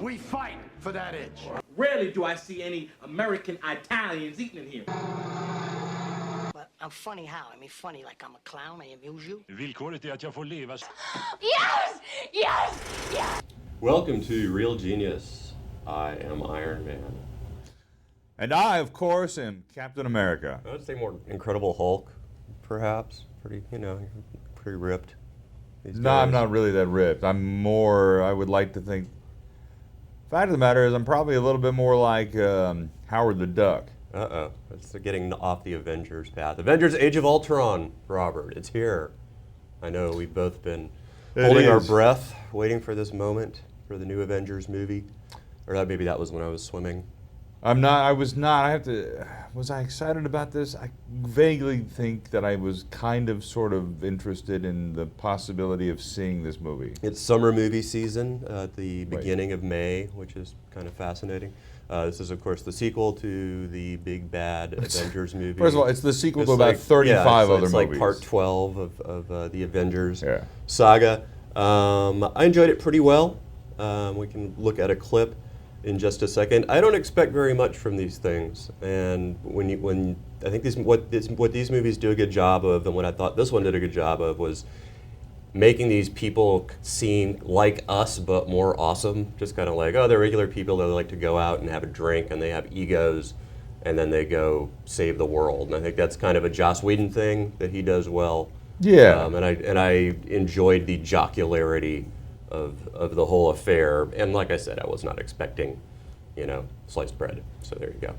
We fight for that itch. Rarely do I see any American Italians eating in here. But I'm funny how? I mean funny like I'm a clown, I amuse you? Villkoret är att jag får leva. Yes! Yes! Yes! Welcome to Real Genius. I am Iron Man. And I, of course, am Captain America. I would say more Incredible Hulk, perhaps. Pretty ripped. No, I'm not really that ripped. I'm more, I would like to think, fact of the matter is I'm probably a little bit more like Howard the Duck. Uh-oh. It's getting off the Avengers path. Avengers Age of Ultron, Robert. It's here. I know we've both been holding our breath, waiting for this moment for the new Avengers movie. Or maybe that was when I was swimming. I was not. Was I excited about this? I vaguely think that I was kind of sort of interested in the possibility of seeing this movie. It's summer movie season at the beginning of May, which is kind of fascinating. This is, of course, the sequel to the big bad Avengers movie. First of all, it's the sequel to about 35 other movies. It's like part 12 of the Avengers saga. I enjoyed it pretty well. We can look at a clip in just a second. I don't expect very much from these things, and when I think what these movies do a good job of, and what I thought this one did a good job of, was making these people seem like us but more awesome. Just kind of like, oh, they're regular people that like to go out and have a drink, and they have egos, and then they go save the world. And I think that's kind of a Joss Whedon thing that he does well. Yeah. And I enjoyed the jocularity of the whole affair, and like I said, I was not expecting, sliced bread. So there you go.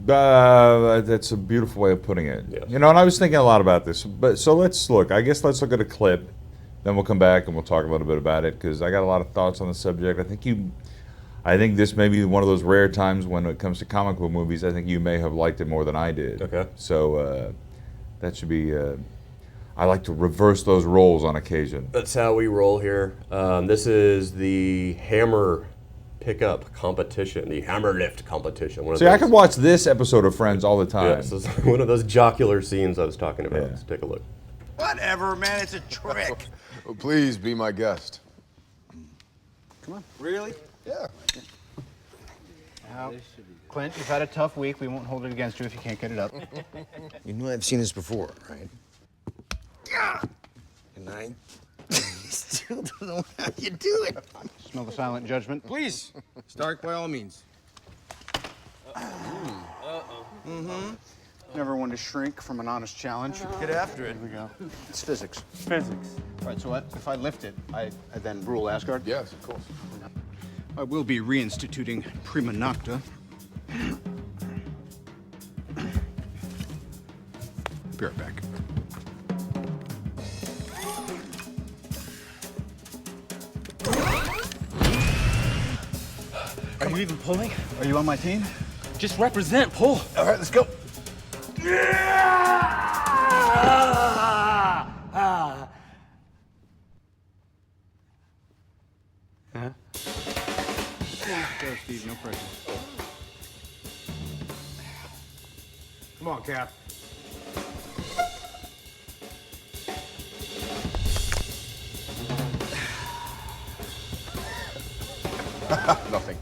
That's a beautiful way of putting it. Yes. And I was thinking a lot about this. But so let's look. I guess let's look at a clip, then we'll come back and we'll talk a little bit about it because I got a lot of thoughts on the subject. I think this may be one of those rare times when it comes to comic book movies. I think you may have liked it more than I did. Okay. So that should be. I like to reverse those roles on occasion. That's how we roll here. This is the hammer pickup competition, the hammer lift competition. I could watch this episode of Friends all the time. Yeah, this is one of those jocular scenes I was talking about. Yeah. Let's take a look. Whatever, man, it's a trick. Oh, please be my guest. Come on. Really? Yeah. Clint, you've had a tough week. We won't hold it against you if you can't get it up. You know I've seen this before, right? And I still don't know how you do it. Smell the silent judgment. Please, start by all means. Never one to shrink from an honest challenge. Get after it. Here we go. It's physics. Physics. All right, so if I lift it, I then rule Asgard? Yes, of course. I will be reinstituting Prima Nocta. Be right back. Are you even pulling? Are you on my team? Just represent, pull. All right, let's go. Go, Steve, no pressure. Come on, Cap. Nothing.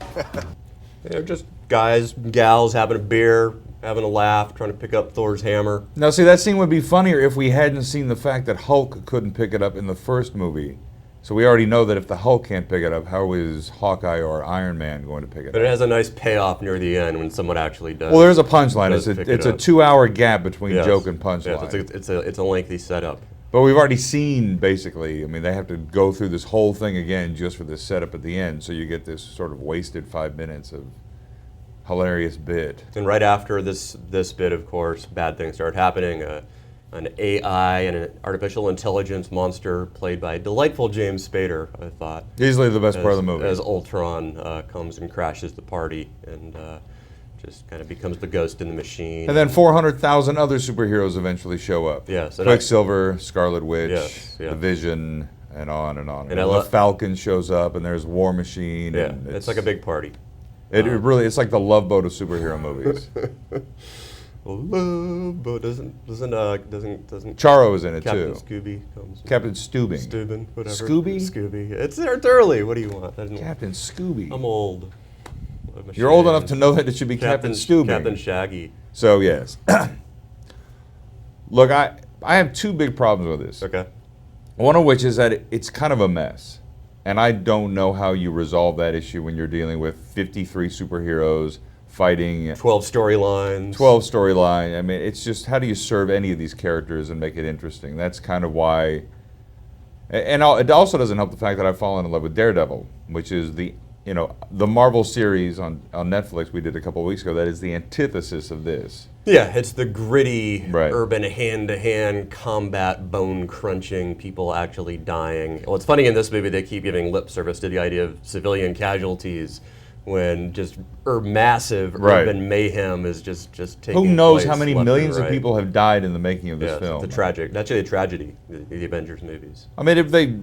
They're just guys, gals having a beer, having a laugh, trying to pick up Thor's hammer. Now, see, that scene would be funnier if we hadn't seen the fact that Hulk couldn't pick it up in the first movie. So we already know that if the Hulk can't pick it up, how is Hawkeye or Iron Man going to pick it up? But it has a nice payoff near the end when someone actually does. Well, there's a punchline. It's a 2-hour gap between Yes. joke and punchline. Yes, it's a lengthy setup. But we've already seen, basically, they have to go through this whole thing again just for this setup at the end, so you get this sort of wasted 5 minutes of hilarious bit. And right after this bit, of course, bad things start happening. An AI and an artificial intelligence monster played by delightful James Spader, I thought. Easily the best part of the movie. As Ultron comes and crashes the party and just kind of becomes the ghost in the machine. And then 400,000 other superheroes eventually show up. Yes. Quicksilver, Scarlet Witch, Yes, yeah. the Vision, and on and on. And the Falcon shows up, and there's War Machine. Yeah, and it's like a big party. It really, it's like the Love Boat of superhero movies. Love, but doesn't Charo is in it Captain too. Scooby comes. Captain Steubing. Steuben, whatever. Scooby? Scooby. It's early. What do you want? Captain Scooby. I'm old. You're old enough to know that it should be Captain Steubing. Captain Shaggy. So yes. Look, I have two big problems with this. Okay. One of which is that it's kind of a mess. And I don't know how you resolve that issue when you're dealing with 53 superheroes fighting 12 storylines. 12 storyline. I mean, it's just, how do you serve any of these characters and make it interesting? That's kind of why. And it also doesn't help the fact that I've fallen in love with Daredevil, which is the Marvel series on Netflix we did a couple of weeks ago. That is the antithesis of this. Yeah, it's the gritty, Right. urban hand-to-hand combat, bone-crunching, people actually dying. Well, it's funny in this movie they keep giving lip service to the idea of civilian casualties when just massive Right. urban mayhem is just taking Who knows place how many left and millions of right. people have died in the making of this Yeah, film? it's actually a tragedy, the Avengers movies. I mean, if they,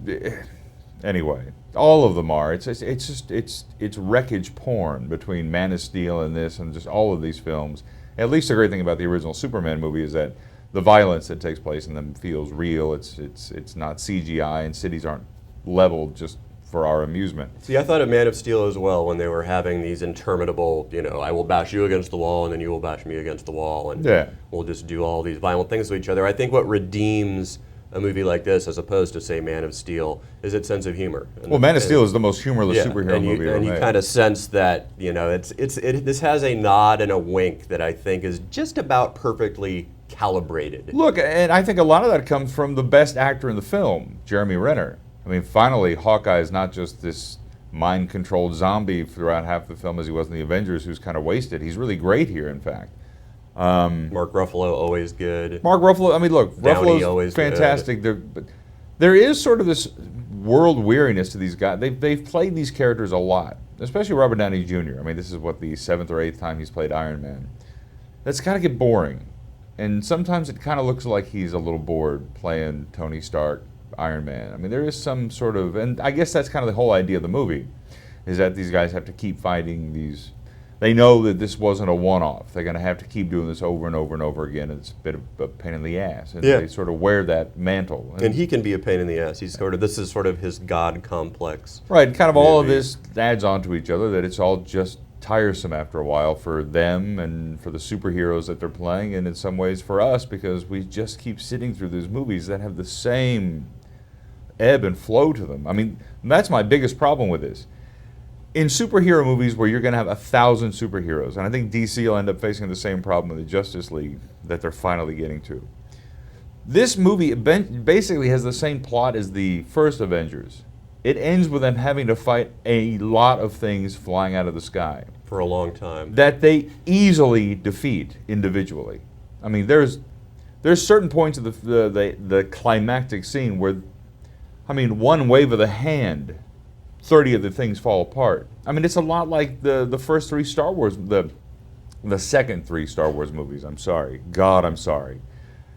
anyway, all of them are. It's wreckage porn between Man of Steel and this, and just all of these films. At least the great thing about the original Superman movie is that the violence that takes place in them feels real. It's not CGI, and cities aren't leveled just for our amusement. See, I thought of Man of Steel as well when they were having these interminable, I will bash you against the wall and then you will bash me against the wall, and Yeah. we'll just do all these violent things to each other. I think what redeems a movie like this, as opposed to, say, Man of Steel, is its sense of humor. Well, Man of Steel is the most humorless superhero and movie ever and you made. kind of sense that, this has a nod and a wink that I think is just about perfectly calibrated. Look, and I think a lot of that comes from the best actor in the film, Jeremy Renner. I mean, finally, Hawkeye is not just this mind-controlled zombie throughout half the film as he was in the Avengers, who's kind of wasted. He's really great here, in fact. Mark Ruffalo, always good. Mark Ruffalo, I mean, look, Downey, Ruffalo's always fantastic. But there is sort of this world weariness to these guys. They've played these characters a lot, especially Robert Downey Jr. I mean, this is the 7th or 8th time he's played Iron Man. That's kind of get boring. And sometimes it kind of looks like he's a little bored playing Tony Stark, Iron Man. I mean, there is some sort of, and I guess that's kind of the whole idea of the movie, is that these guys have to keep fighting these. They know that this wasn't a one-off. They're going to have to keep doing this over and over and over again. It's a bit of a pain in the ass. And they sort of wear that mantle. And he can be a pain in the ass. This is sort of his God complex. Right, kind of all of this adds on to each other, that it's all just tiresome after a while for them and for the superheroes that they're playing, and in some ways for us, because we just keep sitting through these movies that have the same ebb and flow to them. I mean, that's my biggest problem with this. In superhero movies where you're going to have 1,000 superheroes, and I think DC will end up facing the same problem with the Justice League that they're finally getting to. This movie basically has the same plot as the first Avengers. It ends with them having to fight a lot of things flying out of the sky For a long time. that they easily defeat individually. I mean, there's certain points of the climactic scene where, I mean, one wave of the hand, 30 of the things fall apart. I mean, it's a lot like the first 3 Star Wars, the second 3 Star Wars movies. I'm sorry. God, I'm sorry.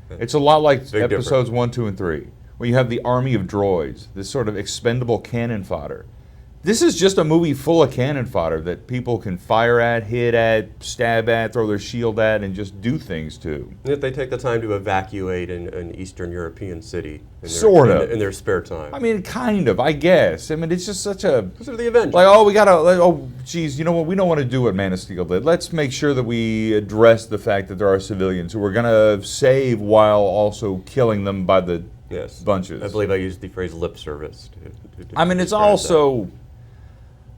It's a lot like Big episodes 1, 2, and 3, where you have the army of droids, this sort of expendable cannon fodder. This is just a movie full of cannon fodder that people can fire at, hit at, stab at, throw their shield at, and just do things to. If they take the time to evacuate an Eastern European city in their spare time. I mean, kind of, I guess. I mean, it's just such a... Those are the Avengers. Like, oh, we gotta... Oh, geez, you know what? We don't want to do what Man of Steel did. Let's make sure that we address the fact that there are civilians who we're going to save while also killing them by the bunches. I believe I used the phrase lip service. I mean, it's describe also... that.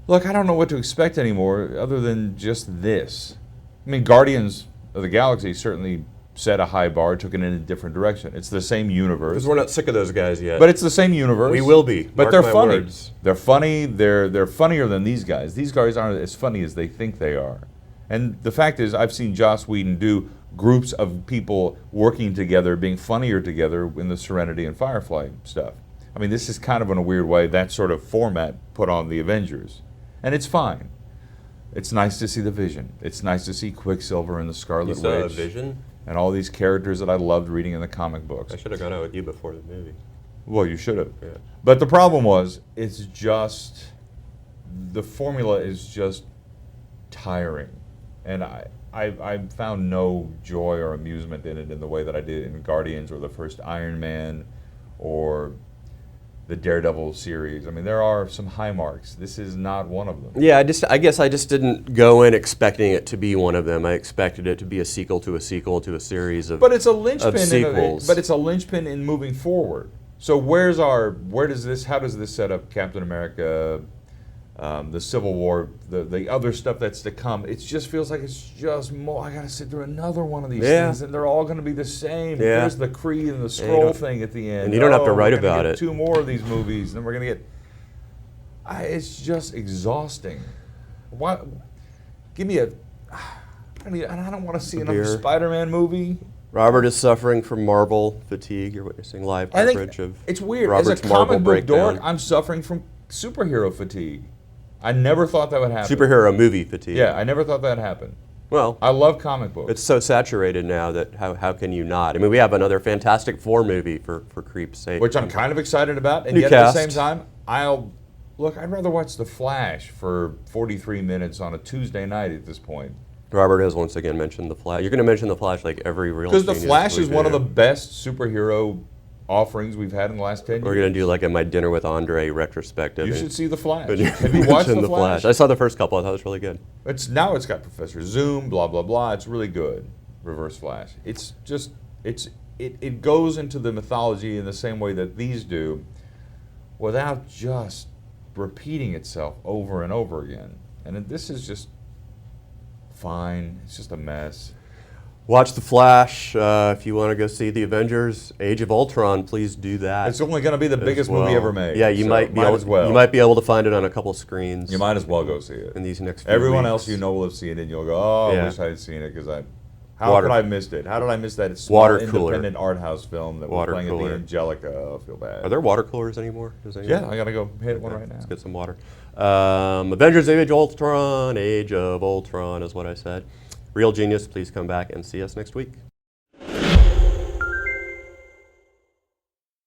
Look, I don't know what to expect anymore other than just this. I mean, Guardians of the Galaxy certainly set a high bar, took it in a different direction. It's the same universe. Because we're not sick of those guys yet. But it's the same universe. We will be. But Mark they're my funny. words. They're funny. They're funnier than these guys. These guys aren't as funny as they think they are. And the fact is, I've seen Joss Whedon do groups of people working together, being funnier together in the Serenity and Firefly stuff. I mean, this is kind of in a weird way that sort of format put on the Avengers. And it's fine. It's nice to see the Vision. It's nice to see Quicksilver and the Scarlet You saw Witch. Vision? And all these characters that I loved reading in the comic books. I should have gone out with you before the movie. Well, you should have. Yeah. But the problem was, it's just, the formula is just tiring. And I found no joy or amusement in it in the way that I did in Guardians or the first Iron Man or the Daredevil series. I mean, there are some high marks. This is not one of them. Yeah, I guess I just didn't go in expecting it to be one of them. I expected it to be a sequel to a sequel to a series of But it's a linchpin. sequels. But it's a linchpin in moving forward. So how does this set up Captain America, the Civil War, the other stuff that's to come? It just feels like it's just more. I got to sit through another one of these things, and they're all going to be the same. Yeah. There's the Kree and the Skrull thing at the end. And you don't have to write we're gonna about get it. 2 more of these movies, then we're going to get. It's just exhausting. Why? Give me a. I don't want to see another beer. Spider-Man movie. Robert is suffering from Marvel fatigue. You're witnessing live I coverage think of it's weird. Robert's As a Marvel comic book breakdown. dork, I'm suffering from superhero fatigue. I never thought that would happen. Superhero movie fatigue. Yeah, I never thought that would happen. Well, I love comic books. it's so saturated now that how can you not? I mean, we have another Fantastic Four movie for creep's sake. which I'm kind of excited about, and New yet cast. at the same time, I'd rather watch The Flash for 43 minutes on a Tuesday night at this point. Robert has once again mentioned The Flash. You're going to mention The Flash like every real Because The genius Flash we is one of do. the best superhero offerings we've had in the last 10 We're years. going to do like a My Dinner with Andre retrospective. You should see The Flash. But you Have you watched mentioned The Flash? I saw the first couple. I thought it was really good. It's got Professor Zoom, blah blah blah. It's really good. Reverse Flash. It goes into the mythology in the same way that these do, without just repeating itself over and over again. And this is just fine. It's just a mess. Watch The Flash. If you want to go see The Avengers, Age of Ultron, please do that. It's only going to be the as biggest well. movie ever made. Yeah, you so might be as well. You might be able to find it on a couple screens. You might as well go see it. in these next few Everyone weeks. else you know will have seen it, and you'll go, "Oh, Yeah. I wish I had seen it because how Water- could I have missed it? How did I miss that small Water cooler. independent art house film that was Water playing cooler. at the Angelica? Oh, I feel bad. Are there water coolers anymore? Yeah, I gotta go hit one right now. Let's get some water. Avengers Age of Ultron. Age of Ultron is what I said. Real Genius, please come back and see us next week.